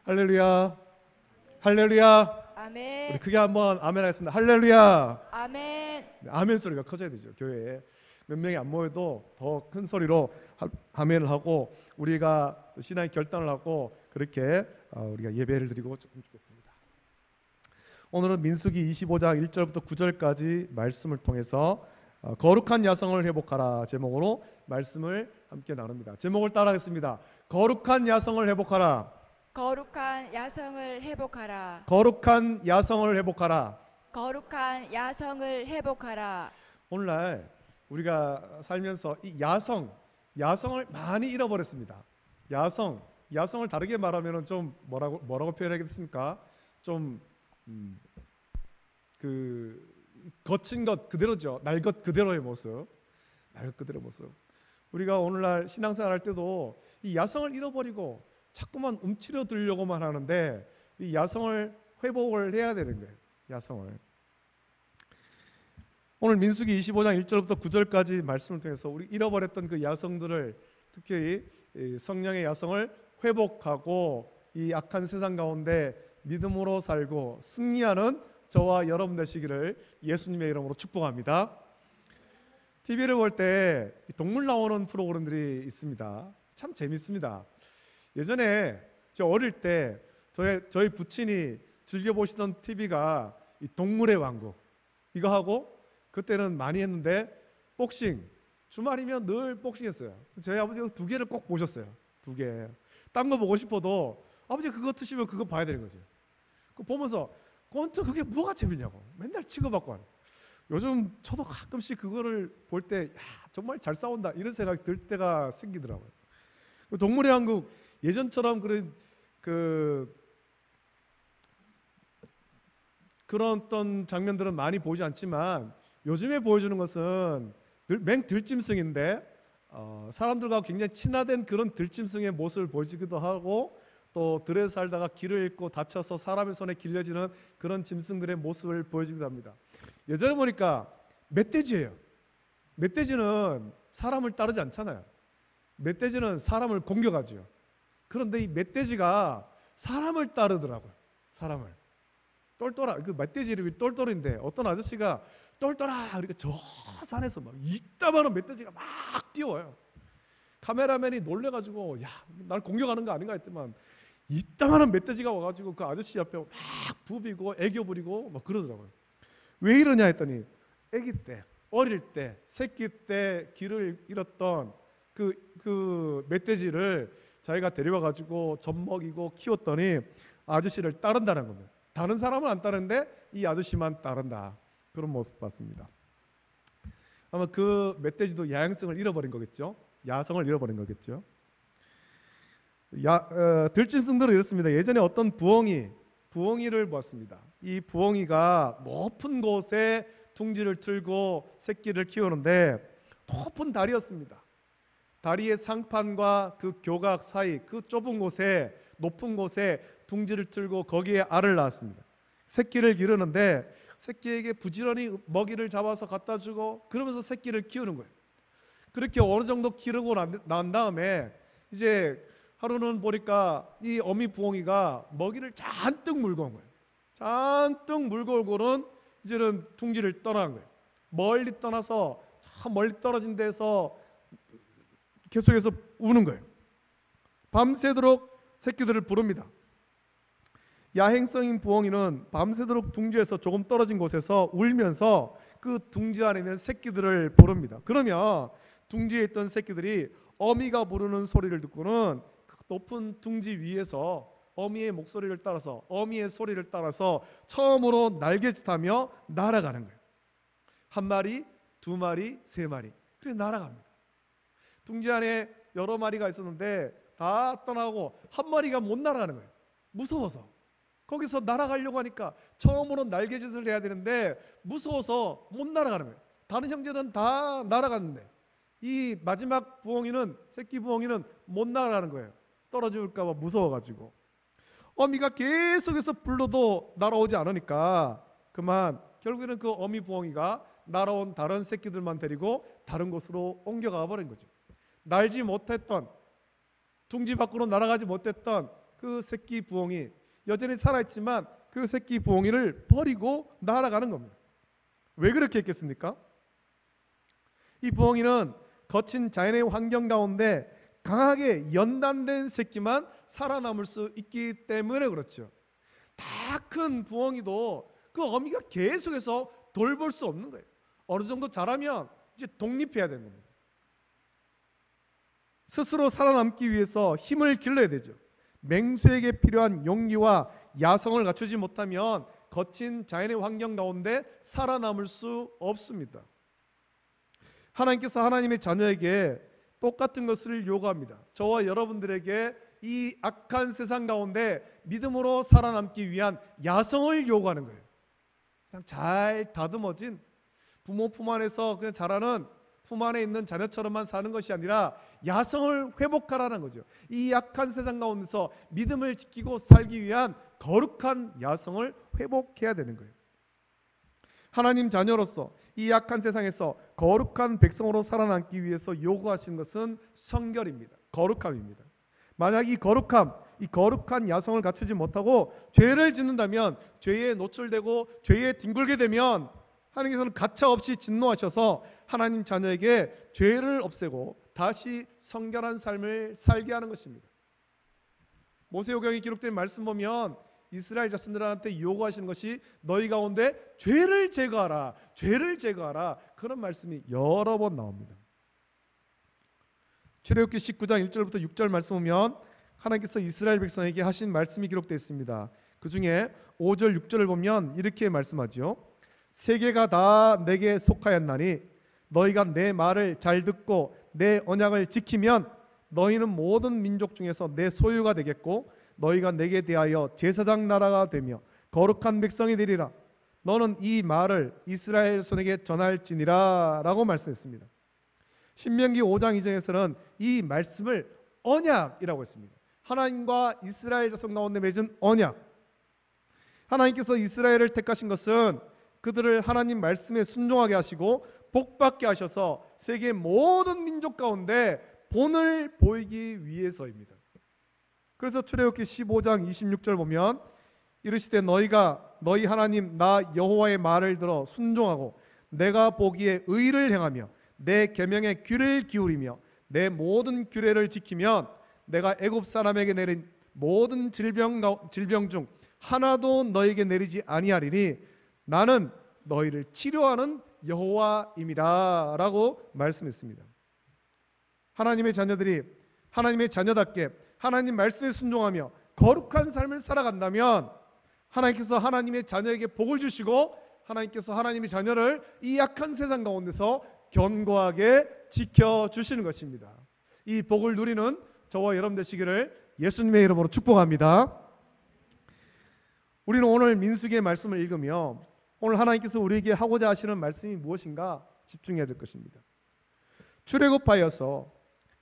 할렐루야. 할렐루야. 아멘. 우리 크게 한번 아멘 하겠습니다. 할렐루야. 아멘. 아멘 소리가 커져야 되죠. 교회에 몇 명이 안 모여도 더 큰 소리로 아멘을 하고 우리가 신앙의 결단을 하고 그렇게 우리가 예배를 드리고 좋겠습니다. 오늘은 민수기 25장 1절부터 9절까지 말씀을 통해서 거룩한 야성을 회복하라 제목으로 말씀을 함께 나눕니다. 제목을 따라하겠습니다. 거룩한 야성을 회복하라. 거룩한 야성을 회복하라. 거룩한 야성을 회복하라. 거룩한 야성을 회복하라. 오늘날 우리가 살면서 이 야성을 많이 잃어버렸습니다. 야성을 다르게 말하면은 좀 뭐라고 표현하겠습니까? 좀 거친 것 그대로죠. 날 것 그대로의 모습. 우리가 오늘날 신앙생활 할 때도 이 야성을 잃어버리고 자꾸만 움츠러들려고만 하는데 이 야성을 회복을 해야 되는 거예요. 야성을. 오늘 민수기 25장 1절부터 9절까지 말씀을 통해서 우리 잃어버렸던 그 야성들을 특히 성령의 야성을 회복하고 이 악한 세상 가운데 믿음으로 살고 승리하는 저와 여러분 되시기를 예수님의 이름으로 축복합니다. TV를 볼 때 동물 나오는 프로그램들이 있습니다. 참 재밌습니다. 예전에 저 어릴 때 저희 부친이 즐겨 보시던 TV가 이 동물의 왕국 이거 하고 그때는 많이 했는데 복싱 주말이면 늘 복싱했어요. 저희 아버지가 2개를 꼭 보셨어요. 2개. 딴 거 보고 싶어도 아버지 그거 트시면 그거 봐야 되는 거죠. 그거 보면서 그게 뭐가 재밌냐고 맨날 치고받고 하는. 요즘 저도 가끔씩 그거를 볼 때 정말 잘 싸운다 이런 생각이 들 때가 생기더라고요. 동물의 왕국 예전처럼 그런 어떤 장면들은 많이 보이지 않지만 요즘에 보여주는 것은 맹들짐승인데 사람들과 굉장히 친화된 그런 들짐승의 모습을 보여주기도 하고 또 들에 살다가 길을 잃고 다쳐서 사람의 손에 길려지는 그런 짐승들의 모습을 보여주기도 합니다. 예전에 보니까 멧돼지예요. 멧돼지는 사람을 따르지 않잖아요. 멧돼지는 사람을 공격하죠. 그런데 이 멧돼지가 사람을 따르더라고요. 사람을. 똘똘아. 그 멧돼지 이름이 똘똘인데 어떤 아저씨가 똘똘아 그러니까 저 산에서 막 이따만한 멧돼지가 막 뛰어와요. 카메라맨이 놀래가지고 날 공격하는 거 아닌가 했더만 이따만한 멧돼지가 와가지고 그 아저씨 옆에 막 부비고 애교 부리고 막 그러더라고요. 왜 이러냐 했더니 아기 때 어릴 때 새끼 때 길을 잃었던 그 멧돼지를 자기가 데려와가지고 젖먹이고 키웠더니 아저씨를 따른다는 겁니다. 다른 사람은 안 따르는데 이 아저씨만 따른다. 그런 모습 봤습니다. 아마 그 멧돼지도 야행성을 잃어버린 거겠죠. 야성을 잃어버린 거겠죠. 들짐승들은 이렇습니다. 예전에 어떤 부엉이를 보았습니다. 이 부엉이가 높은 곳에 둥지를 틀고 새끼를 키우는데 높은 다리였습니다. 다리의 상판과 그 교각 사이 그 좁은 곳에 높은 곳에 둥지를 틀고 거기에 알을 낳았습니다. 새끼를 기르는데 새끼에게 부지런히 먹이를 잡아서 갖다 주고 그러면서 새끼를 키우는 거예요. 그렇게 어느 정도 기르고 난 다음에 이제 하루는 보니까 이 어미 부엉이가 먹이를 잔뜩 물고 온 거예요. 잔뜩 물고 오고는 이제는 둥지를 떠나는 거예요. 멀리 떠나서 저 멀리 떨어진 데서 계속해서 우는 거예요. 밤새도록 새끼들을 부릅니다. 야행성인 부엉이는 밤새도록 둥지에서 조금 떨어진 곳에서 울면서 그 둥지 안에 있는 새끼들을 부릅니다. 그러면 둥지에 있던 새끼들이 어미가 부르는 소리를 듣고는 높은 둥지 위에서 어미의 목소리를 따라서 어미의 소리를 따라서 처음으로 날개짓하며 날아가는 거예요. 1마리, 2마리, 3마리 그래 날아갑니다. 둥지 안에 여러 마리가 있었는데 다 떠나고 1마리가 못 날아가는 거예요. 무서워서. 거기서 날아가려고 하니까 처음으로 날개짓을 해야 되는데 무서워서 못 날아가는 거예요. 다른 형제는 다 날아갔는데 이 마지막 부엉이는 새끼 부엉이는 못 날아가는 거예요. 떨어질까 봐 무서워가지고 어미가 계속해서 불러도 날아오지 않으니까 그만 결국에는 그 어미 부엉이가 날아온 다른 새끼들만 데리고 다른 곳으로 옮겨가 버린 거죠. 날지 못했던 둥지 밖으로 날아가지 못했던 그 새끼 부엉이 여전히 살아있지만 그 새끼 부엉이를 버리고 날아가는 겁니다. 왜 그렇게 했겠습니까? 이 부엉이는 거친 자연의 환경 가운데 강하게 연단된 새끼만 살아남을 수 있기 때문에 그렇죠. 다 큰 부엉이도 그 어미가 계속해서 돌볼 수 없는 거예요. 어느 정도 자라면 이제 독립해야 되는 겁니다. 스스로 살아남기 위해서 힘을 길러야 되죠. 맹수에게 필요한 용기와 야성을 갖추지 못하면 거친 자연의 환경 가운데 살아남을 수 없습니다. 하나님께서 하나님의 자녀에게 똑같은 것을 요구합니다. 저와 여러분들에게 이 악한 세상 가운데 믿음으로 살아남기 위한 야성을 요구하는 거예요. 그냥 잘 다듬어진 부모 품 안에서 그냥 자라는 품 안에 있는 자녀처럼만 사는 것이 아니라 야성을 회복하라는 거죠. 이 약한 세상 가운데서 믿음을 지키고 살기 위한 거룩한 야성을 회복해야 되는 거예요. 하나님 자녀로서 이 약한 세상에서 거룩한 백성으로 살아남기 위해서 요구하시는 것은 성결입니다. 거룩함입니다. 만약 이 거룩한 야성을 갖추지 못하고 죄를 짓는다면 죄에 노출되고 죄에 뒹굴게 되면 하나님께서는 가차없이 진노하셔서 하나님 자녀에게 죄를 없애고 다시 성결한 삶을 살게 하는 것입니다. 모세오경에 기록된 말씀 보면 이스라엘 자손들한테 요구하시는 것이 너희 가운데 죄를 제거하라, 죄를 제거하라, 그런 말씀이 여러 번 나옵니다. 출애굽기 19장 1절부터 6절 말씀 보면 하나님께서 이스라엘 백성에게 하신 말씀이 기록되어 있습니다. 그 중에 5절 6절을 보면 이렇게 말씀하죠. 세계가 다 내게 속하였나니 너희가 내 말을 잘 듣고 내 언약을 지키면 너희는 모든 민족 중에서 내 소유가 되겠고 너희가 내게 대하여 제사장 나라가 되며 거룩한 백성이 되리라. 너는 이 말을 이스라엘 손에게 전할지니라 라고 말씀했습니다. 신명기 5장 2절에서는 이 말씀을 언약이라고 했습니다. 하나님과 이스라엘 자손 가운데 맺은 언약. 하나님께서 이스라엘을 택하신 것은 그들을 하나님 말씀에 순종하게 하시고 복받게 하셔서 세계 모든 민족 가운데 본을 보이기 위해서입니다. 그래서 출애굽기 15장 26절 보면 이르시되 너희 하나님 나 여호와의 말을 들어 순종하고 내가 보기에 의를 행하며 내 계명에 귀를 기울이며 내 모든 규례를 지키면 내가 애굽 사람에게 내린 모든 질병 중 하나도 너에게 내리지 아니하리니 나는 너희를 치료하는 여호와임이라 라고 말씀했습니다. 하나님의 자녀들이 하나님의 자녀답게 하나님 말씀에 순종하며 거룩한 삶을 살아간다면 하나님께서 하나님의 자녀에게 복을 주시고 하나님께서 하나님의 자녀를 이 약한 세상 가운데서 견고하게 지켜주시는 것입니다. 이 복을 누리는 저와 여러분 되시기를 예수님의 이름으로 축복합니다. 우리는 오늘 민수기의 말씀을 읽으며 오늘 하나님께서 우리에게 하고자 하시는 말씀이 무엇인가 집중해야 될 것입니다. 출애굽하여서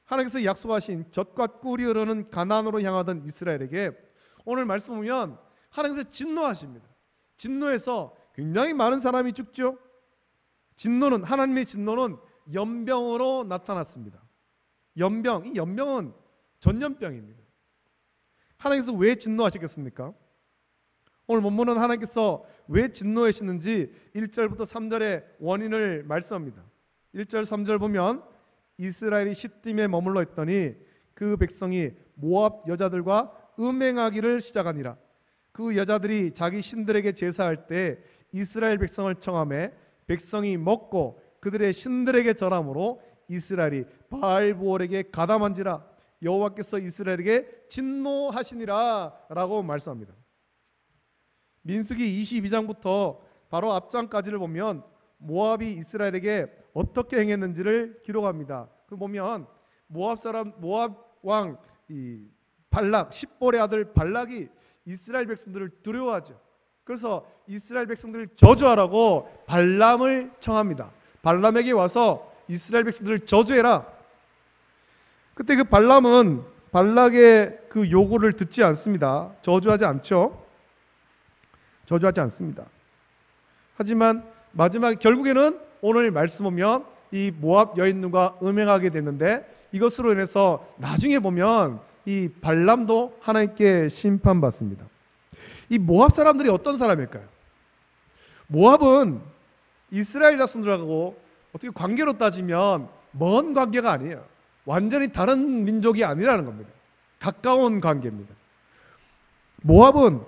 하나님께서 약속하신 젖과 꿀이 흐르는 가나안으로 향하던 이스라엘에게 오늘 말씀 보면 하나님께서 진노하십니다. 진노해서 굉장히 많은 사람이 죽죠. 하나님의 진노는 연병으로 나타났습니다. 이 연병은 전염병입니다. 하나님께서 왜 진노하시겠습니까? 오늘 본문은 하나님께서 왜 진노하시는지 1절부터 3절의 원인을 말씀합니다. 1절 3절 보면 이스라엘이 시딤에 머물러 있더니 그 백성이 모압 여자들과 음행하기를 시작하니라. 그 여자들이 자기 신들에게 제사할 때 이스라엘 백성을 청하매 백성이 먹고 그들의 신들에게 절함으로 이스라엘이 바알보올에게 가담한지라. 여호와께서 이스라엘에게 진노하시니라 라고 말씀합니다. 민수기 22장부터 바로 앞장까지를 보면 모압이 이스라엘에게 어떻게 행했는지를 기록합니다. 그 보면 모압 왕 발락, 십볼의 아들 발락이 이스라엘 백성들을 두려워하죠. 그래서 이스라엘 백성들을 저주하라고 발람을 청합니다. 발람에게 와서 이스라엘 백성들을 저주해라. 그때 그 발람은 발락의 그 요구를 듣지 않습니다. 저주하지 않습니다. 하지만 마지막에 결국에는 오늘 말씀 보면 이 모압 여인들과 음행하게 됐는데 이것으로 인해서 나중에 보면 이 발람도 하나님께 심판받습니다. 이 모압 사람들이 어떤 사람일까요? 모압은 이스라엘 자손들하고 어떻게 관계로 따지면 먼 관계가 아니에요. 완전히 다른 민족이 아니라는 겁니다. 가까운 관계입니다. 모압은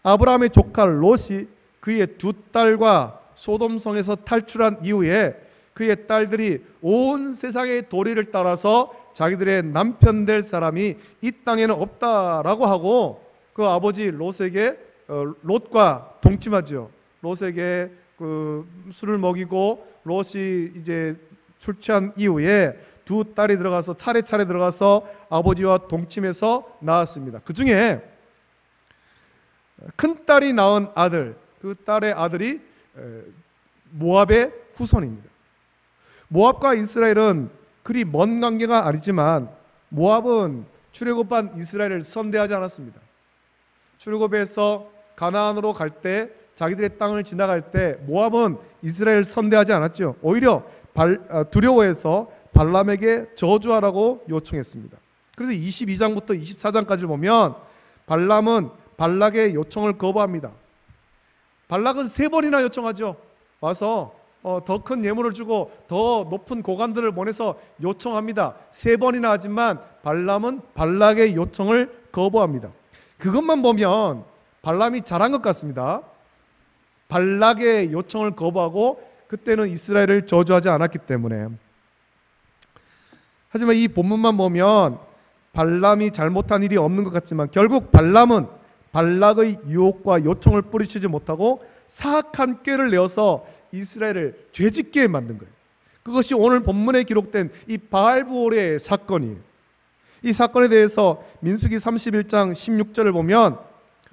아브라함의 조카 롯이 그의 두 딸과 소돔성에서 탈출한 이후에 그의 딸들이 온 세상의 도리를 따라서 자기들의 남편 될 사람이 이 땅에는 없다라고 하고 그 아버지 롯에게 롯과 동침하죠. 롯에게 그 술을 먹이고 롯이 이제 술 취한 이후에 두 딸이 들어가서 차례차례 들어가서 아버지와 동침해서 낳았습니다. 그 중에 큰 딸이 낳은 아들, 그 딸의 아들이 모압의 후손입니다. 모압과 이스라엘은 그리 먼 관계가 아니지만 모압은 출애굽한 이스라엘을 선대하지 않았습니다. 출애굽에서 가나안으로 갈 때 자기들의 땅을 지나갈 때 모압은 이스라엘을 선대하지 않았죠. 오히려 두려워해서 발람에게 저주하라고 요청했습니다. 그래서 22장부터 24장까지 보면 발람은 발락의 요청을 거부합니다. 발락은 3번이나 요청하죠. 와서 더 큰 예물을 주고 더 높은 고관들을 보내서 요청합니다. 3번이나 하지만 발람은 발락의 요청을 거부합니다. 그것만 보면 발람이 잘한 것 같습니다. 발락의 요청을 거부하고 그때는 이스라엘을 저주하지 않았기 때문에. 하지만 이 본문만 보면 발람이 잘못한 일이 없는 것 같지만 결국 발람은 발락의 유혹과 요청을 뿌리치지 못하고 사악한 꾀를 내어서 이스라엘을 죄짓게 만든 거예요. 그것이 오늘 본문에 기록된 이 바알브올의 사건이에요. 이 사건에 대해서 민수기 31장 16절을 보면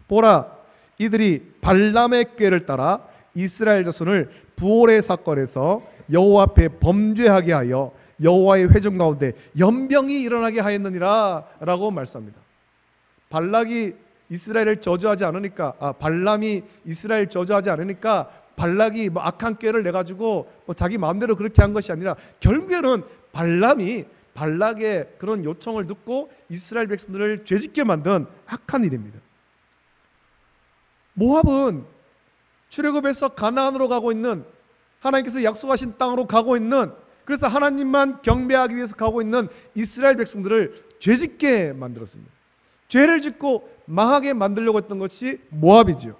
보라 이들이 발람의 꾀를 따라 이스라엘 자손을 부올의 사건에서 여호와 앞에 범죄하게 하여 여호와의 회중 가운데 연병이 일어나게 하였느니라 라고 말씀합니다. 발락이 이스라엘을 저주하지 않으니까 발람이 이스라엘 저주하지 않으니까 발락이 악한 꾀를 내가지고 자기 마음대로 그렇게 한 것이 아니라 결국에는 발람이 발락의 그런 요청을 듣고 이스라엘 백성들을 죄짓게 만든 악한 일입니다. 모압은 출애굽에서 가나안으로 가고 있는 하나님께서 약속하신 땅으로 가고 있는 그래서 하나님만 경배하기 위해서 가고 있는 이스라엘 백성들을 죄짓게 만들었습니다. 죄를 짓고 망하게 만들려고 했던 것이 모압이죠.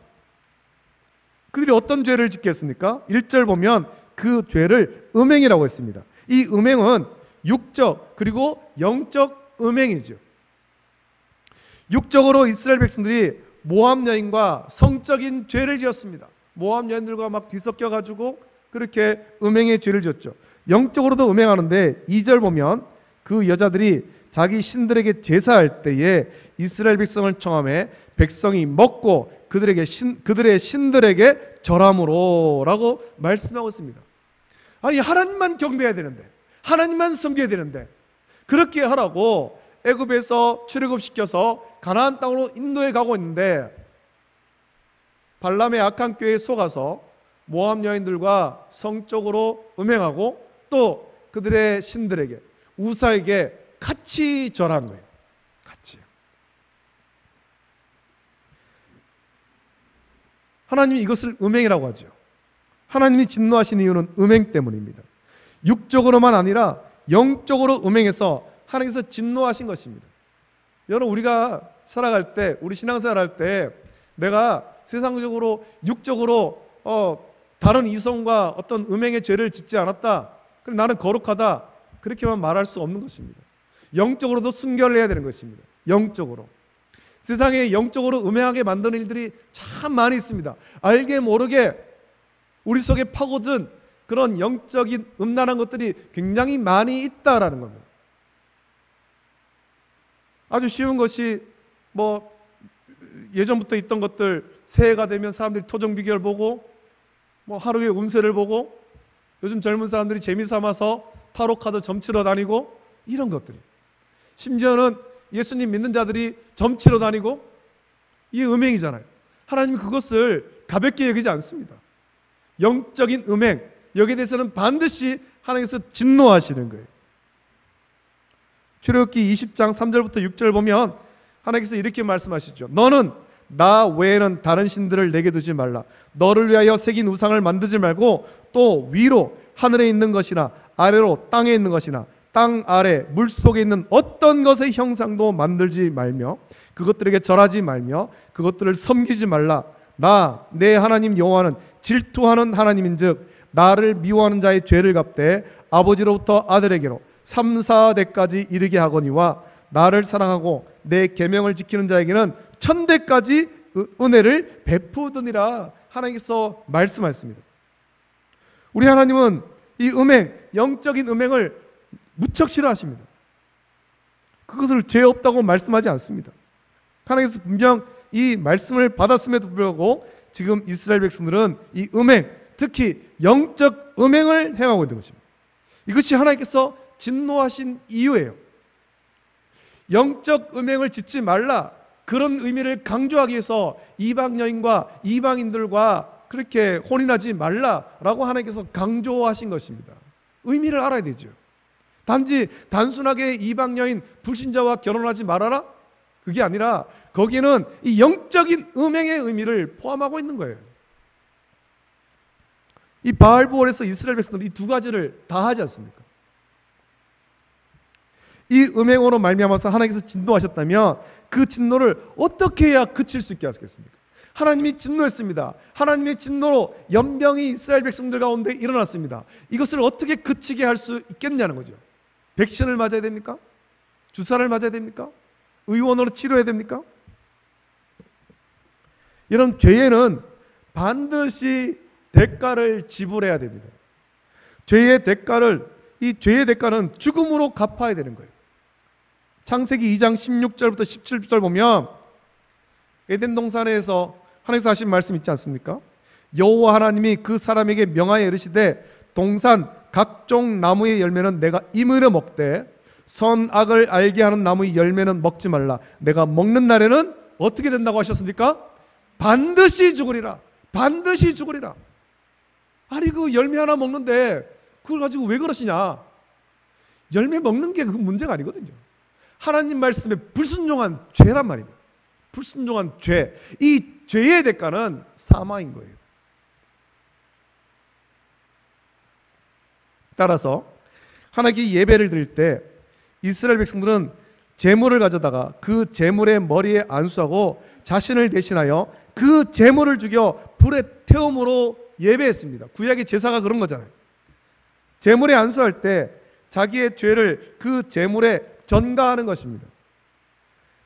그들이 어떤 죄를 짓게 했습니까? 1절 보면 그 죄를 음행이라고 했습니다. 이 음행은 육적 그리고 영적 음행이죠. 육적으로 이스라엘 백성들이 모압 여인과 성적인 죄를 지었습니다. 모압 여인들과 막 뒤섞여 가지고 그렇게 음행의 죄를 지었죠. 영적으로도 음행하는데 2절 보면 그 여자들이 자기 신들에게 제사할 때에 이스라엘 백성을 청함해 백성이 먹고 그들의 신들에게 절함으로 라고 말씀하고 있습니다. 아니 하나님만 경배해야 되는데 하나님만 섬겨야 되는데 그렇게 하라고 애굽에서 출애굽시켜서 가나안 땅으로 인도해 가고 있는데 발람의 악한 꾀에 속아서 모압 여인들과 성적으로 음행하고 또 그들의 신들에게 우사에게 같이 절한 거예요. 같이요. 하나님이 이것을 음행이라고 하죠. 하나님이 진노하신 이유는 음행 때문입니다. 육적으로만 아니라 영적으로 음행해서 하나님께서 진노하신 것입니다. 여러분 우리가 살아갈 때 우리 신앙생활 할 때 내가 세상적으로 육적으로 다른 이성과 어떤 음행의 죄를 짓지 않았다. 그럼 나는 거룩하다. 그렇게만 말할 수 없는 것입니다. 영적으로도 순결을 해야 되는 것입니다. 영적으로. 세상에 영적으로 음행하게 만드는 일들이 참 많이 있습니다. 알게 모르게 우리 속에 파고든 그런 영적인 음란한 것들이 굉장히 많이 있다라는 겁니다. 아주 쉬운 것이 예전부터 있던 것들 새해가 되면 사람들이 토정 비결 보고 하루의 운세를 보고 요즘 젊은 사람들이 재미삼아서 타로 카드 점치러 다니고 이런 것들이 심지어는 예수님 믿는 자들이 점치러 다니고 이게 음행이잖아요. 하나님이 그것을 가볍게 여기지 않습니다. 영적인 음행 여기에 대해서는 반드시 하나님께서 진노하시는 거예요. 출애굽기 20장 3절부터 6절 보면 하나님께서 이렇게 말씀하시죠. 너는 나 외에는 다른 신들을 내게 두지 말라. 너를 위하여 새긴 우상을 만들지 말고 또 위로 하늘에 있는 것이나 아래로 땅에 있는 것이나 땅 아래 물속에 있는 어떤 것의 형상도 만들지 말며 그것들에게 절하지 말며 그것들을 섬기지 말라. 나 내 하나님 여호와는 질투하는 하나님인즉 나를 미워하는 자의 죄를 갚되 아버지로부터 아들에게로 3, 4대까지 이르게 하거니와 나를 사랑하고 내 계명을 지키는 자에게는 1000대까지 은혜를 베푸더니라. 하나님께서 말씀하셨습니다. 우리 하나님은 이 음행, 영적인 음행을 무척 싫어하십니다. 그것을 죄 없다고 말씀하지 않습니다. 하나님께서 분명 이 말씀을 받았음에도 불구하고 지금 이스라엘 백성들은 이 음행, 특히 영적 음행을 행하고 있는 것입니다. 이것이 하나님께서 진노하신 이유예요. 영적 음행을 짓지 말라, 그런 의미를 강조하기 위해서 이방 여인과 이방인들과 그렇게 혼인하지 말라라고 하나님께서 강조하신 것입니다. 의미를 알아야 되죠. 단지 단순하게 이방 여인 불신자와 결혼하지 말아라? 그게 아니라 거기에는 이 영적인 음행의 의미를 포함하고 있는 거예요. 이 바알부올에서 이스라엘 백성들은 이 두 가지를 다 하지 않습니까? 이 음행으로 말미암아서 하나님께서 진노하셨다면 그 진노를 어떻게 해야 그칠 수 있게 하셨겠습니까? 하나님이 진노했습니다. 하나님의 진노로 연병이 이스라엘 백성들 가운데 일어났습니다. 이것을 어떻게 그치게 할 수 있겠냐는 거죠. 백신을 맞아야 됩니까? 주사를 맞아야 됩니까? 의원으로 치료해야 됩니까? 이런 죄에는 반드시 대가를 지불해야 됩니다. 죄의 대가는 죽음으로 갚아야 되는 거예요. 창세기 2장 16절부터 17절 보면 에덴 동산에서 하나님께서 하신 말씀 있지 않습니까? 여호와 하나님이 그 사람에게 명하여 이르시되 동산 각종 나무의 열매는 내가 임의로 먹되 선악을 알게 하는 나무의 열매는 먹지 말라. 내가 먹는 날에는 어떻게 된다고 하셨습니까? 반드시 죽으리라. 반드시 죽으리라. 아니 그 열매 하나 먹는데 그걸 가지고 왜 그러시냐? 열매 먹는 게 그 문제가 아니거든요. 하나님 말씀에 불순종한 죄란 말입니다. 불순종한 죄. 이 죄의 대가는 사망인 거예요. 따라서 하나님께 예배를 드릴 때 이스라엘 백성들은 제물을 가져다가 그 제물의 머리에 안수하고 자신을 대신하여 그 제물을 죽여 불에 태움으로 예배했습니다. 구약의 제사가 그런 거잖아요. 제물에 안수할 때 자기의 죄를 그 제물에 전가하는 것입니다.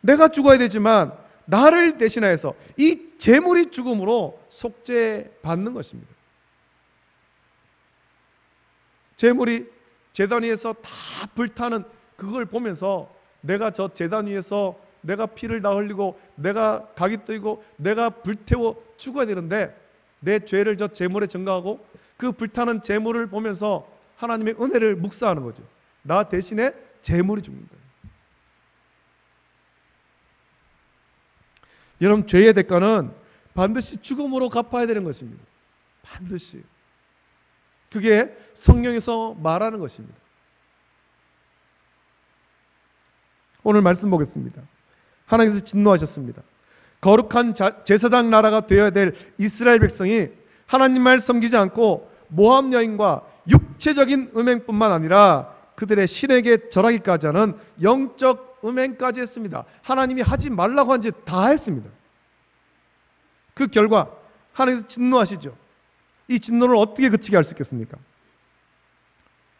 내가 죽어야 되지만 나를 대신하여서 이 제물이 죽음으로 속죄받는 것입니다. 제물이 제단 위에서 다 불타는 그걸 보면서 내가 저 제단 위에서 내가 피를 다 흘리고 내가 각이 뜨이고 내가 불태워 죽어야 되는데 내 죄를 저 제물에 전가하고 그 불타는 제물을 보면서 하나님의 은혜를 묵상하는 거죠. 나 대신에 제물이 죽는다. 여러분, 죄의 대가는 반드시 죽음으로 갚아야 되는 것입니다. 반드시. 그게 성경에서 말하는 것입니다. 오늘 말씀 보겠습니다. 하나님께서 진노하셨습니다. 거룩한 제사장 나라가 되어야 될 이스라엘 백성이 하나님 말 섬기지 않고 모함 여인과 육체적인 음행뿐만 아니라 그들의 신에게 절하기까지 하는 영적 음행까지 했습니다. 하나님이 하지 말라고 한 짓 다 했습니다. 그 결과 하나님께서 진노하시죠. 이 진노를 어떻게 그치게 할 수 있겠습니까?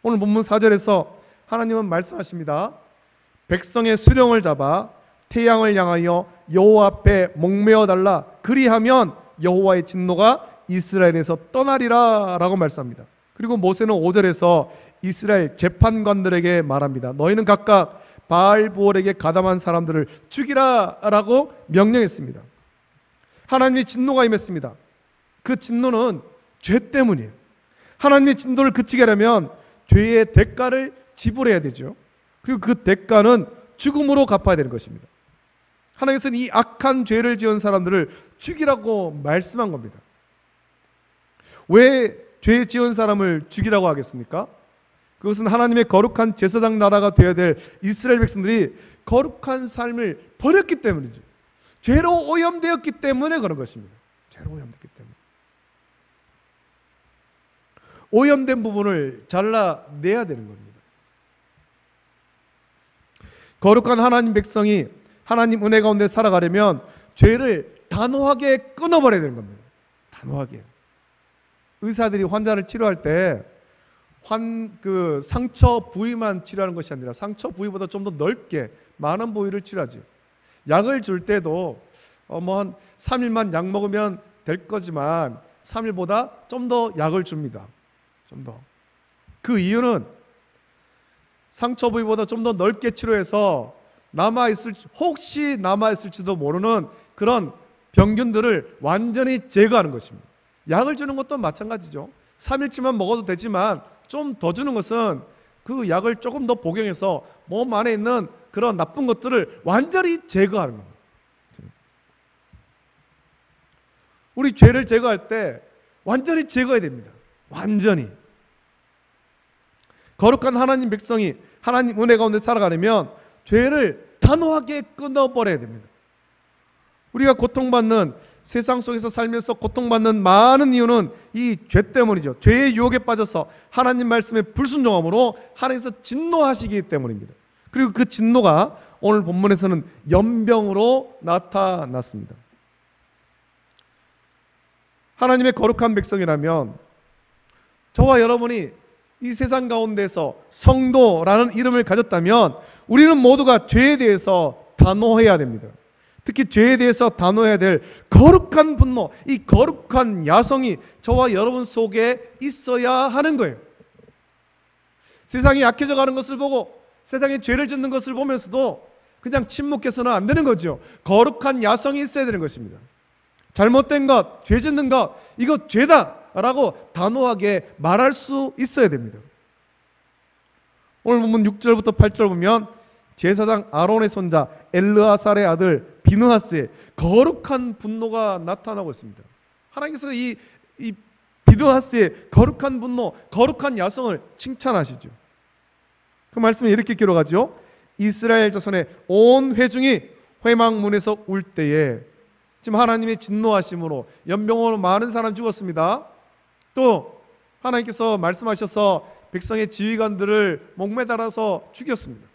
오늘 본문 4절에서 하나님은 말씀하십니다. 백성의 수령을 잡아 태양을 향하여 여호와 앞에 목매어 달라. 그리하면 여호와의 진노가 이스라엘에서 떠나리라 라고 말씀합니다. 그리고 모세는 5절에서 이스라엘 재판관들에게 말합니다. 너희는 각각 바알부올에게 가담한 사람들을 죽이라 라고 명령했습니다. 하나님의 진노가 임했습니다. 그 진노는 죄 때문이에요. 하나님의 진노를 그치게 하려면 죄의 대가를 지불해야 되죠. 그리고 그 대가는 죽음으로 갚아야 되는 것입니다. 하나님께서는 이 악한 죄를 지은 사람들을 죽이라고 말씀한 겁니다. 왜 죄 지은 사람을 죽이라고 하겠습니까? 그것은 하나님의 거룩한 제사장 나라가 되어야 될 이스라엘 백성들이 거룩한 삶을 버렸기 때문이죠. 죄로 오염되었기 때문에 그런 것입니다. 죄로 오염됐기 때문에. 오염된 부분을 잘라내야 되는 겁니다. 거룩한 하나님 백성이 하나님 은혜 가운데 살아가려면 죄를 단호하게 끊어버려야 되는 겁니다. 단호하게. 의사들이 환자를 치료할 때 그 상처 부위만 치료하는 것이 아니라 상처 부위보다 좀 더 넓게 많은 부위를 치료하지. 약을 줄 때도 뭐 한 3일만 약 먹으면 될 거지만 3일보다 좀 더 약을 줍니다. 좀 더. 그 이유는 상처 부위보다 좀 더 넓게 치료해서 혹시 남아있을지도 모르는 그런 병균들을 완전히 제거하는 것입니다. 약을 주는 것도 마찬가지죠. 3일치만 먹어도 되지만 좀 더 주는 것은 그 약을 조금 더 복용해서 몸 안에 있는 그런 나쁜 것들을 완전히 제거하는 겁니다. 우리 죄를 제거할 때 완전히 제거해야 됩니다. 완전히. 거룩한 하나님 백성이 하나님 은혜 가운데 살아가려면 죄를 단호하게 끊어버려야 됩니다. 우리가 고통받는 세상 속에서 살면서 고통받는 많은 이유는 이 죄 때문이죠. 죄의 유혹에 빠져서 하나님 말씀에 불순종함으로 하나님께서 진노하시기 때문입니다. 그리고 그 진노가 오늘 본문에서는 연병으로 나타났습니다. 하나님의 거룩한 백성이라면 저와 여러분이 이 세상 가운데서 성도라는 이름을 가졌다면 우리는 모두가 죄에 대해서 단호해야 됩니다. 특히 죄에 대해서 단호해야 될 거룩한 분노, 이 거룩한 야성이 저와 여러분 속에 있어야 하는 거예요. 세상이 약해져 가는 것을 보고 세상에 죄를 짓는 것을 보면서도 그냥 침묵해서는 안 되는 거죠. 거룩한 야성이 있어야 되는 것입니다. 잘못된 것, 죄 짓는 것, 이거 죄다 라고 단호하게 말할 수 있어야 됩니다. 오늘 본문 6절부터 8절 보면 제사장 아론의 손자 엘르아살의 아들 비느하스의 거룩한 분노가 나타나고 있습니다. 하나님께서 이 비느하스의 거룩한 분노, 거룩한 야성을 칭찬하시죠. 그 말씀에 이렇게 기록하죠. 이스라엘 자손의 온 회중이 회막문에서 울 때에, 지금 하나님의 진노하심으로 연병으로 많은 사람 죽었습니다. 또 하나님께서 말씀하셔서 백성의 지휘관들을 목매달아서 죽였습니다.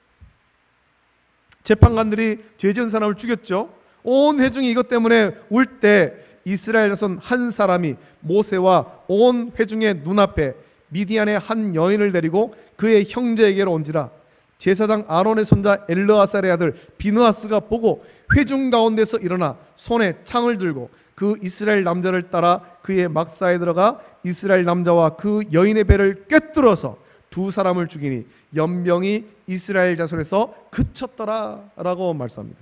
재판관들이 죄 지은 사람을 죽였죠. 온 회중이 이것 때문에 울 때 이스라엘 자손 한 사람이 모세와 온 회중의 눈앞에 미디안의 한 여인을 데리고 그의 형제에게로 온지라. 제사장 아론의 손자 엘르아살의 아들 비느하스가 보고 회중 가운데서 일어나 손에 창을 들고 그 이스라엘 남자를 따라 그의 막사에 들어가 이스라엘 남자와 그 여인의 배를 꿰뚫어서 두 사람을 죽이니 연병이 이스라엘 자손에서 그쳤더라 라고 말씀합니다.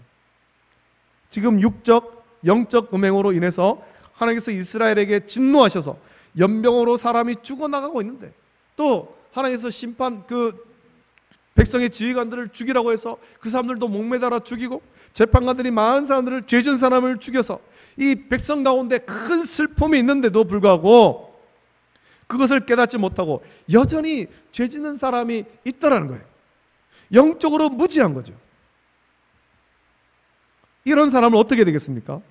지금 육적, 영적 음행으로 인해서 하나님께서 이스라엘에게 진노하셔서 연병으로 사람이 죽어나가고 있는데, 또 하나님께서 심판, 백성의 지휘관들을 죽이라고 해서 그 사람들도 목매달아 죽이고, 재판관들이 많은 사람들을, 죄 지은 사람을 죽여서 이 백성 가운데 큰 슬픔이 있는데도 불구하고 그것을 깨닫지 못하고 여전히 죄 짓는 사람이 있다라는 거예요. 영적으로 무지한 거죠. 이런 사람은 어떻게 되겠습니까?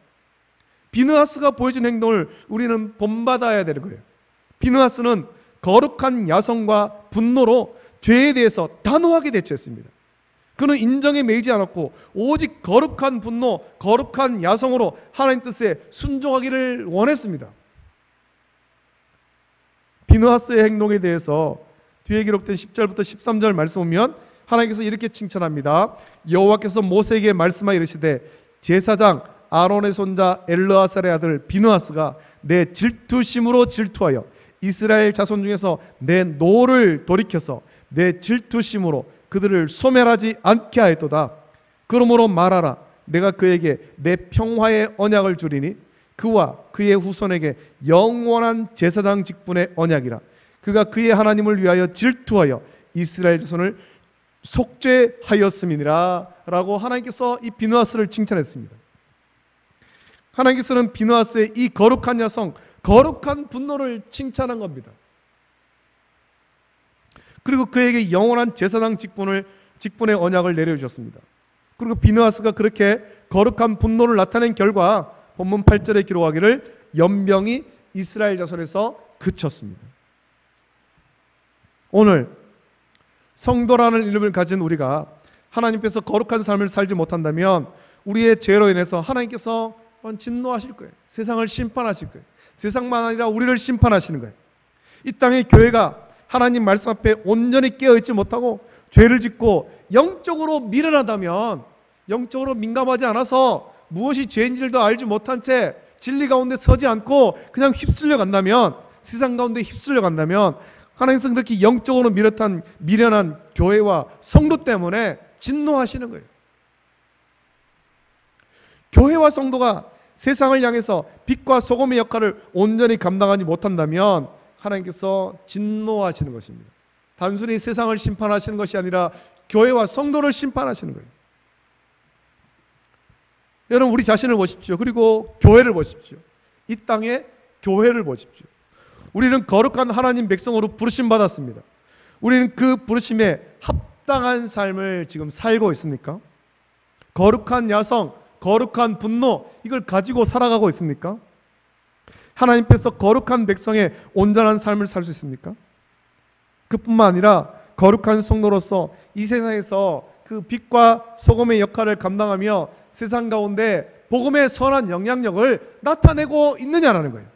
비느하스가 보여준 행동을 우리는 본받아야 되는 거예요. 비느하스는 거룩한 야성과 분노로 죄에 대해서 단호하게 대처했습니다. 그는 인정에 매이지 않았고 오직 거룩한 분노, 거룩한 야성으로 하나님 뜻에 순종하기를 원했습니다. 비느하스의 행동에 대해서 뒤에 기록된 10절부터 13절 말씀 보면 하나님께서 이렇게 칭찬합니다. 여호와께서 모세에게 말씀하여 이르시되 제사장 아론의 손자 엘르아살의 아들 비느하스가 내 질투심으로 질투하여 이스라엘 자손 중에서 내 노를 돌이켜서 내 질투심으로 그들을 소멸하지 않게 하였도다. 그러므로 말하라. 내가 그에게 내 평화의 언약을 주리니 그와 그의 후손에게 영원한 제사장 직분의 언약이라. 그가 그의 하나님을 위하여 질투하여 이스라엘 자손을 속죄하였음이니라 라고 하나님께서 이 비느하스를 칭찬했습니다. 하나님께서는 비느하스의 이 거룩한 야성, 거룩한 분노를 칭찬한 겁니다. 그리고 그에게 영원한 제사장 직분의 언약을 내려주셨습니다. 그리고 비느하스가 그렇게 거룩한 분노를 나타낸 결과 본문 8절에 기록하기를 연병이 이스라엘 자손에서 그쳤습니다. 오늘 성도라는 이름을 가진 우리가 하나님께서 거룩한 삶을 살지 못한다면 우리의 죄로 인해서 하나님께서 진노하실 거예요. 세상을 심판하실 거예요. 세상만 아니라 우리를 심판하시는 거예요. 이 땅의 교회가 하나님 말씀 앞에 온전히 깨어있지 못하고 죄를 짓고 영적으로 미련하다면, 영적으로 민감하지 않아서 무엇이 죄인지도 알지 못한 채 진리 가운데 서지 않고 그냥 휩쓸려 간다면, 세상 가운데 휩쓸려 간다면 하나님께서 그렇게 영적으로 미련한 교회와 성도 때문에 진노하시는 거예요. 교회와 성도가 세상을 향해서 빛과 소금의 역할을 온전히 감당하지 못한다면 하나님께서 진노하시는 것입니다. 단순히 세상을 심판하시는 것이 아니라 교회와 성도를 심판하시는 거예요. 여러분, 우리 자신을 보십시오. 그리고 교회를 보십시오. 이 땅의 교회를 보십시오. 우리는 거룩한 하나님 백성으로 부르심 받았습니다. 우리는 그 부르심에 합당한 삶을 지금 살고 있습니까? 거룩한 야성, 거룩한 분노, 이걸 가지고 살아가고 있습니까? 하나님께서 거룩한 백성의 온전한 삶을 살 수 있습니까? 그뿐만 아니라 거룩한 성도로서 이 세상에서 그 빛과 소금의 역할을 감당하며 세상 가운데 복음의 선한 영향력을 나타내고 있느냐라는 거예요.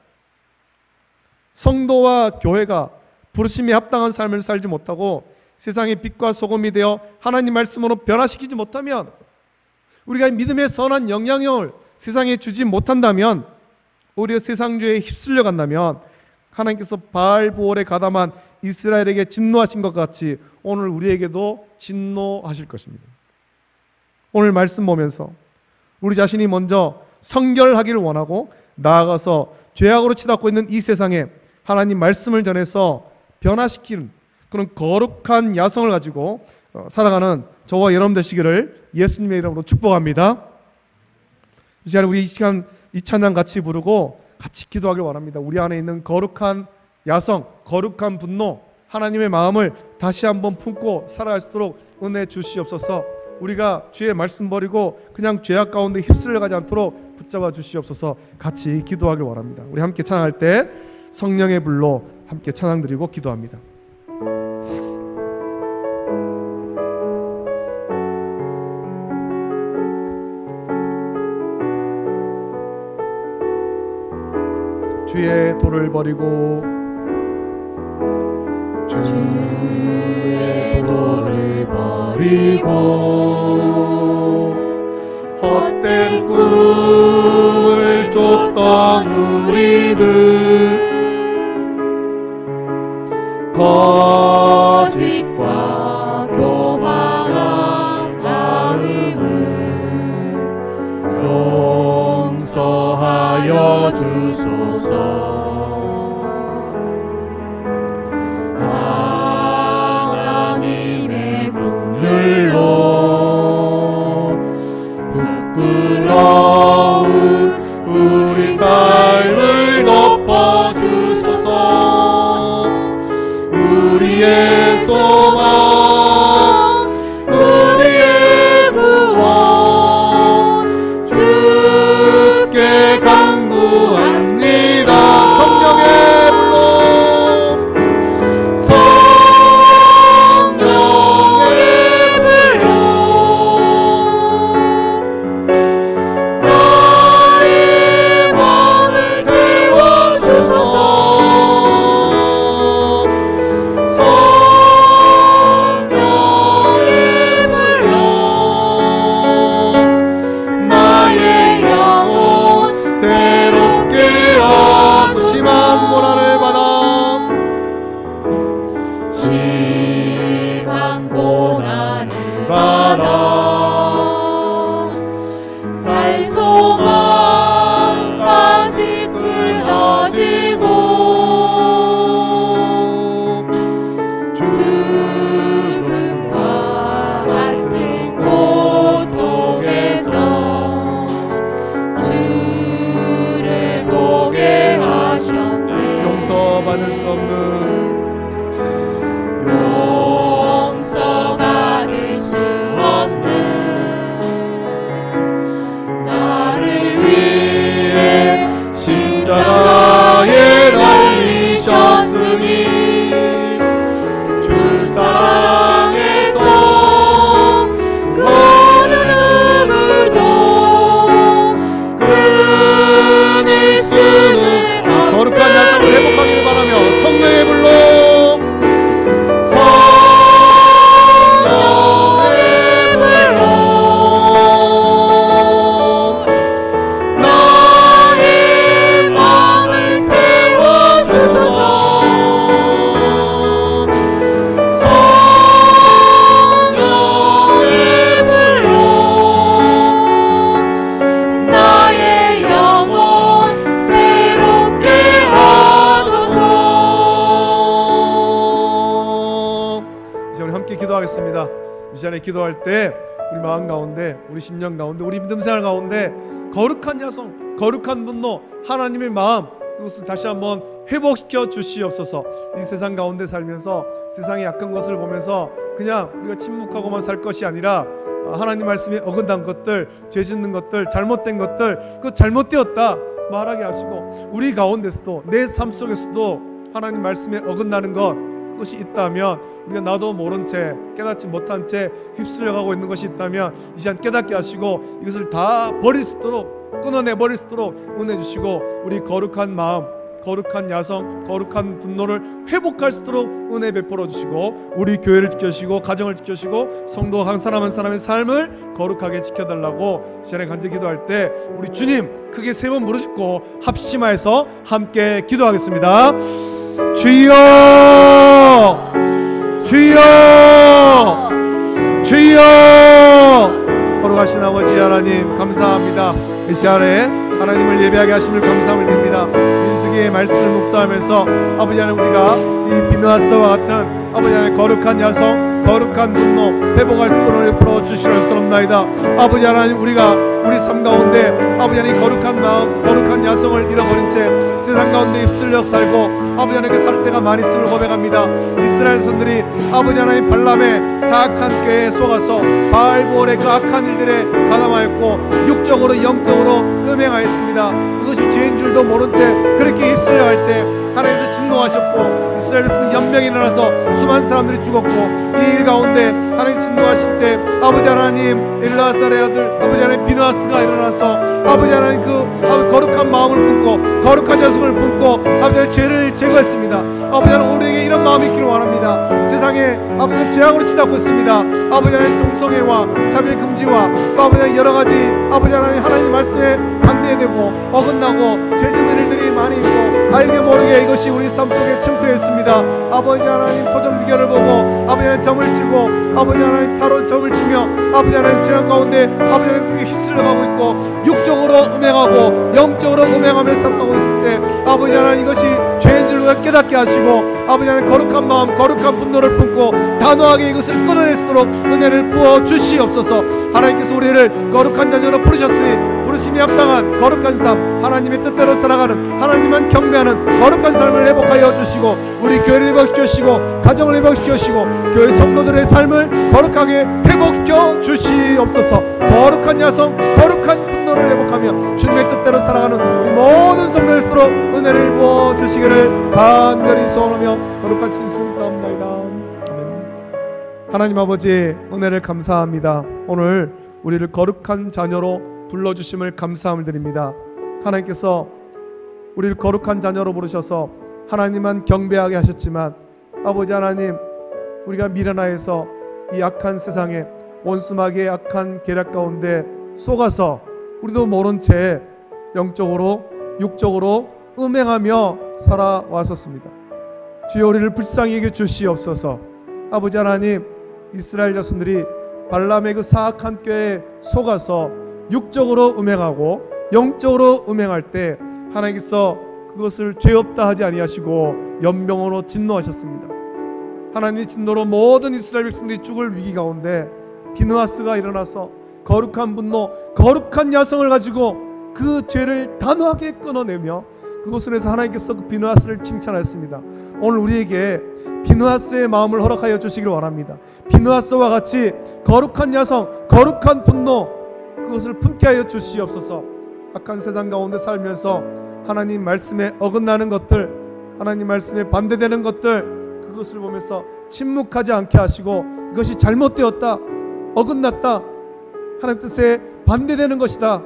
성도와 교회가 부르심에 합당한 삶을 살지 못하고 세상의 빛과 소금이 되어 하나님 말씀으로 변화시키지 못하면, 우리가 믿음의 선한 영향력을 세상에 주지 못한다면, 오히려 세상주의에 휩쓸려 간다면 하나님께서 바알보올에 가담한 이스라엘에게 진노하신 것 같이 오늘 우리에게도 진노하실 것입니다. 오늘 말씀 보면서 우리 자신이 먼저 성결하기를 원하고 나아가서 죄악으로 치닫고 있는 이 세상에 하나님 말씀을 전해서 변화시키는 그런 거룩한 야성을 가지고 살아가는 저와 여러분 되시기를 예수님의 이름으로 축복합니다. 이 시간 우리 이 찬양 같이 부르고 같이 기도하길 원합니다. 우리 안에 있는 거룩한 야성, 거룩한 분노, 하나님의 마음을 다시 한번 품고 살아갈 수 있도록 은혜 주시옵소서. 우리가 주의 말씀 버리고 그냥 죄악 가운데 휩쓸려가지 않도록 붙잡아 주시옵소서. 같이 기도하길 원합니다. 우리 함께 찬양할 때 성령의 불로 함께 찬양 드리고 기도합니다. 주의 도를 버리고 주의 도를 버리고 헛된 꿈을 쫓던 우리들 거짓과 교만한 마음을 용서하여 주소서. 하나님의 긍휼로 부끄러운 우리 삶을 덮어주소서. 우리의 소망, 우리의 구원 주께 간구합니다. 성령의 불로 나의 마음을 태워주소서. 성령의 기도하겠습니다. 이 시간에 기도할 때 우리 마음 가운데, 우리 심령 가운데, 우리 믿음 생활 가운데 거룩한 야성, 거룩한 분노, 하나님의 마음, 그것을 다시 한번 회복시켜 주시옵소서. 이 세상 가운데 살면서 세상의 약한 것을 보면서 그냥 우리가 침묵하고만 살 것이 아니라 하나님 말씀에 어긋난 것들, 죄 짓는 것들, 잘못된 것들, 그 잘못되었다 말하게 하시고, 우리 가운데서도 내 삶 속에서도 하나님 말씀에 어긋나는 것, 그것이 있다면 우리가 나도 모른 채, 깨닫지 못한 채 휩쓸려가고 있는 것이 있다면 이 시간 깨닫게 하시고 이것을 다 버릴 수 있도록, 끊어내 버릴 수 있도록 은혜 주시고, 우리 거룩한 마음, 거룩한 야성, 거룩한 분노를 회복할 수 있도록 은혜 베풀어 주시고, 우리 교회를 지켜주시고 가정을 지켜주시고 성도 한 사람 한 사람의 삶을 거룩하게 지켜달라고 시간에 간절히 기도할 때 우리 주님 크게 3번 부르짖고 합심하여서 함께 기도하겠습니다. 주여, 주여, 주여. 거룩하신 아버지 하나님 감사합니다. 이 시간에 하나님을 예배하게 하심을 감사함을 드립니다. 민수기의 말씀을 묵상하면서 아버지 하나님, 우리가 이 비느하스와 같은 아버지 하나님 거룩한 야성, 거룩한 분노 회복할 수 있도록 풀어주시옵나이다. 아버지 하나님, 우리가 우리 삶 가운데 아버지 하나님 거룩한 마음, 거룩한 야성을 잃어버린 채 세상 가운데 휩쓸려 살고 아버지 하나님께 살 때가 많이 있음을 고백합니다. 이스라엘 선들이 아버지 하나님 발람의 사악한 꾀에 속아서 바알보올의 그 악한 일들에 가담하였고 육적으로 영적으로 음행하였습니다. 그것이 죄인 줄도 모른 채 그렇게 휩쓸려 할 때 하나님께서 진노하셨고 이스라엘 백성은 연명이 일어나서 수많은 사람들이 죽었고, 이 일 가운데 하나님 진노하실 때 아버지 하나님 엘르아살의 아들 아버지 하나님 비느하스가 일어나서 아버지 하나님 그 거룩한 마음을 품고 거룩한 야성을 품고 아버지 하나님 죄를 제거했습니다. 아버지 하나님, 우리에게 이런 마음이 있기를 원합니다. 세상에 아버지 하나님 재앙으로 치닫고 있습니다. 아버지 하나님 동성애와 차별금지와 또 아버지 하나님 여러가지 아버지 하나님 말씀에 반대되고 어긋나고 죄 짓는 일들이 많이 있고 알게 모르게 이것이 우리 삶 속에 침투했습니다. 아버지 하나님 토정비결을 보고 아버지 하나님 점을 치고 아버지 하나님 타로 점을 치며 아버지 하나님 죄악 가운데 아버지 하나님 그게 휩쓸려가고 있고 육적으로 음행하고 영적으로 음행하며 살아가고 있을 때 아버지 하나님, 이것이 죄인 줄 깨닫게 하시고 아버지 하나님 거룩한 마음, 거룩한 분노를 품고 단호하게 이것을 끊어낼 수 있도록 은혜를 부어 주시옵소서. 하나님께서 우리를 거룩한 자녀로 부르셨으니 부르심이 합당한 거룩한 삶, 하나님의 뜻대로 살아가는, 하나님만 경배하는 거룩한 삶을 회복하여 주시고, 우리 교회를 회복시켜 주시고 가정을 회복시켜 주시고 교회 성도들의 삶을 거룩하게 회복시켜 주시옵소서. 거룩한 야성, 거룩한 분노를 회복하며 주님의 뜻대로 살아가는 우리 모든 성도를 쓰도록 은혜를 부어 주시기를 간절히 소원하며 거룩한 신승 담나이다. 하나님 아버지, 은혜를 감사합니다. 오늘 우리를 거룩한 자녀로 불러주심을 감사함을 드립니다. 하나님께서 우리를 거룩한 자녀로 부르셔서 하나님만 경배하게 하셨지만 아버지 하나님, 우리가 미련하여서 이 악한 세상에 원수마귀의 악한 계략 가운데 속아서 우리도 모른 채 영적으로 육적으로 음행하며 살아왔었습니다. 주여, 우리를 불쌍히 여겨 주시옵소서. 아버지 하나님, 이스라엘 자손들이 발람의 그 사악한 꾀에 속아서 육적으로 음행하고 영적으로 음행할 때 하나님께서 그것을 죄 없다 하지 아니하시고 연병으로 진노하셨습니다. 하나님의 진노로 모든 이스라엘 백성들이 죽을 위기 가운데 비느하스가 일어나서 거룩한 분노, 거룩한 야성을 가지고 그 죄를 단호하게 끊어내며 그것을 해서 하나님께서 그 비느하스를 칭찬하였습니다. 오늘 우리에게 비느하스의 마음을 허락하여 주시기를 원합니다. 비느하스와 같이 거룩한 야성, 거룩한 분노, 그것을 품게 하여 주시옵소서. 악한 세상 가운데 살면서 하나님 말씀에 어긋나는 것들, 하나님 말씀에 반대되는 것들, 그것을 보면서 침묵하지 않게 하시고 이것이 잘못되었다, 어긋났다, 하나님 뜻에 반대되는 것이다,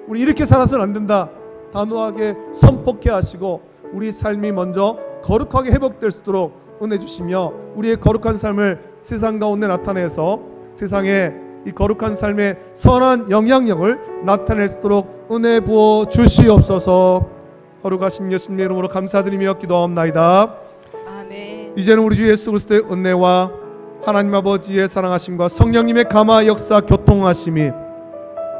우리 이렇게 살아서는 안 된다, 단호하게 선포케 하시고 우리 삶이 먼저 거룩하게 회복될 수 있도록 은혜 주시며 우리의 거룩한 삶을 세상 가운데 나타내서 세상에 이 거룩한 삶의 선한 영향력을 나타낼 수 있도록 은혜 부어 주시옵소서. 거룩하신 예수님의 이름으로 감사드리며 기도하옵나이다. 아멘. 이제는 우리 주 예수 그리스도의 은혜와 하나님 아버지의 사랑하심과 성령님의 감화 역사 교통하심이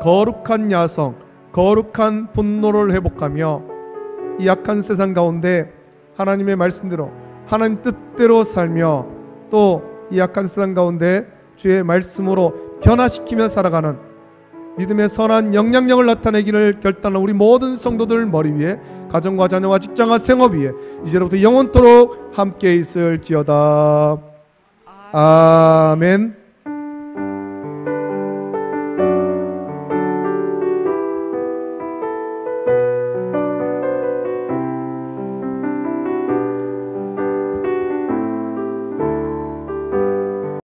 거룩한 야성, 거룩한 분노를 회복하며 이 약한 세상 가운데 하나님의 말씀대로 하나님 뜻대로 살며 또 이 약한 세상 가운데 주의 말씀으로 변화시키며 살아가는 믿음의 선한 영향력을 나타내기를 결단한 우리 모든 성도들 머리 위에, 가정과 자녀와 직장과 생업 위에 이제로부터 영원토록 함께 있을지어다. 아멘.